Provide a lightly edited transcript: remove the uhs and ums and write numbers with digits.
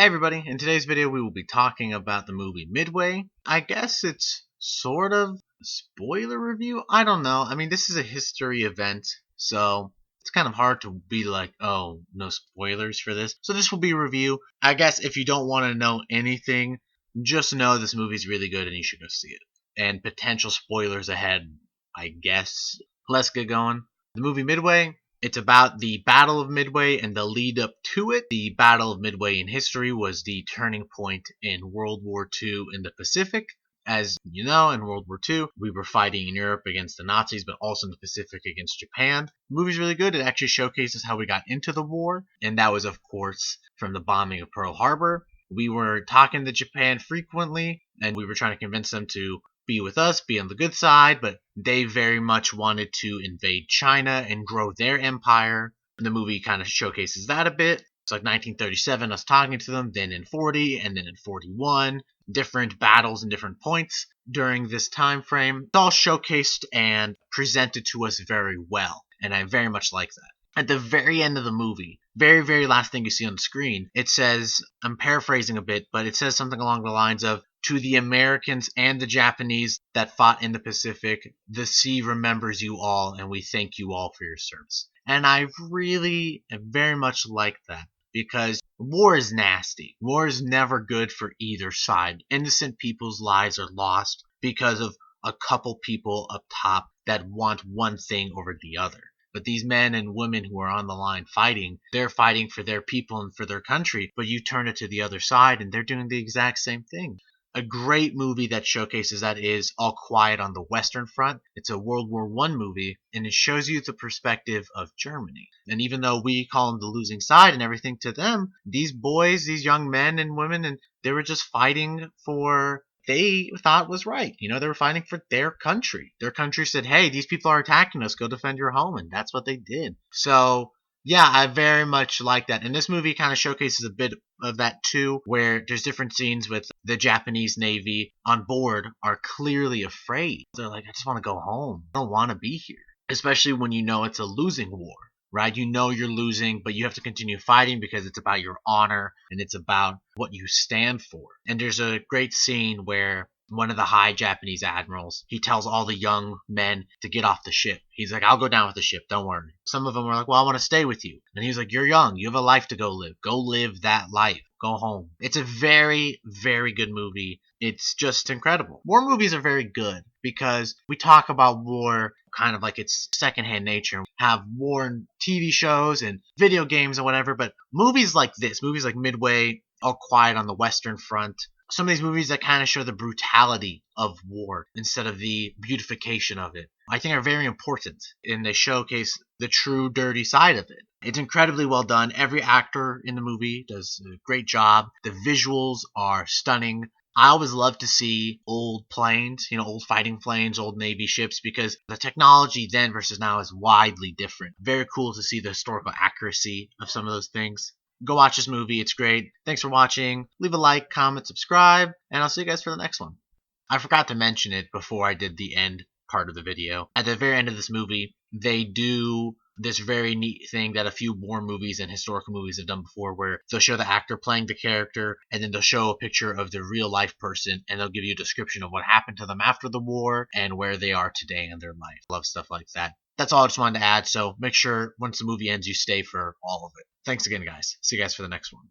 Hey everybody, in today's video we will be talking about the movie Midway. I guess it's sort of a spoiler review? I don't know. I mean, this is a history event, so it's kind of hard to be like, oh, no spoilers for this. So this will be a review. I guess if you don't want to know anything, just know this movie's really good and you should go see it. And potential spoilers ahead, I guess. Let's get going. The movie Midway. It's about the Battle of Midway and the lead up to it. The Battle of Midway in history was the turning point in World War II in the Pacific. As you know, in World War II, we were fighting in Europe against the Nazis, but also in the Pacific against Japan. The movie's really good. It actually showcases how we got into the war, and that was, of course, from the bombing of Pearl Harbor. We were talking to Japan frequently, and we were trying to convince them to be with us, be on the good side, but they very much wanted to invade China and grow their empire. And the movie kind of showcases that a bit. It's like 1937, us talking to them, then in 40, and then in 41. Different battles and different points during this time frame. It's all showcased and presented to us very well, and I very much like that. At the very end of the movie, very last thing you see on the screen, it says, I'm paraphrasing a bit, but it says something along the lines of, to the Americans and the Japanese that fought in the Pacific, the sea remembers you all, and we thank you all for your service. And I really very much like that, because war is nasty. War is never good for either side. Innocent people's lives are lost because of a couple people up top that want one thing over the other. But these men and women who are on the line fighting, they're fighting for their people and for their country, but you turn it to the other side and they're doing the exact same thing. A great movie that showcases that is All Quiet on the Western Front. It's a World War I movie, and it shows you the perspective of Germany. And even though we call them the losing side and everything, to them, these boys, these young men and women, and they were just fighting for they thought was right. You know, they were fighting for their country. Their country said, hey, these people are attacking us. Go defend your home. And that's what they did. So yeah, I very much like that. And this movie kind of showcases a bit of that too, where there's different scenes with the Japanese Navy on board are clearly afraid. They're like, I just want to go home. I don't want to be here. Especially when you know it's a losing war, right? You know you're losing, but you have to continue fighting because it's about your honor and it's about what you stand for. And there's a great scene where one of the high Japanese admirals, he tells all the young men to get off the ship. He's like, I'll go down with the ship, don't worry. Some of them were like, well, I want to stay with you. And he's like, you're young, you have a life to go live. Go live that life. Go home. It's a very good movie. It's just incredible. War movies are very good because we talk about war kind of like it's secondhand nature. Have war in TV shows and video games and whatever, but movies like this, movies like Midway, All Quiet on the Western Front, some of these movies that kind of show the brutality of war instead of the beautification of it, I think are very important, and they showcase the true dirty side of it. It's incredibly well done. Every actor in the movie does a great job. The visuals are stunning. I always love to see old planes, old fighting planes, old Navy ships, because the technology then versus now is widely different. Very cool to see the historical accuracy of some of those things. Go watch this movie. It's great. Thanks for watching. Leave a like, comment, subscribe, and I'll see you guys for the next one. I forgot to mention it before I did the end part of the video. At the very end of this movie, they do this very neat thing that a few war movies and historical movies have done before, where they'll show the actor playing the character and then they'll show a picture of the real life person and they'll give you a description of what happened to them after the war and where they are today in their life. Love stuff like that. That's all I just wanted to add, so make sure once the movie ends you stay for all of it. Thanks again, guys. See you guys for the next one.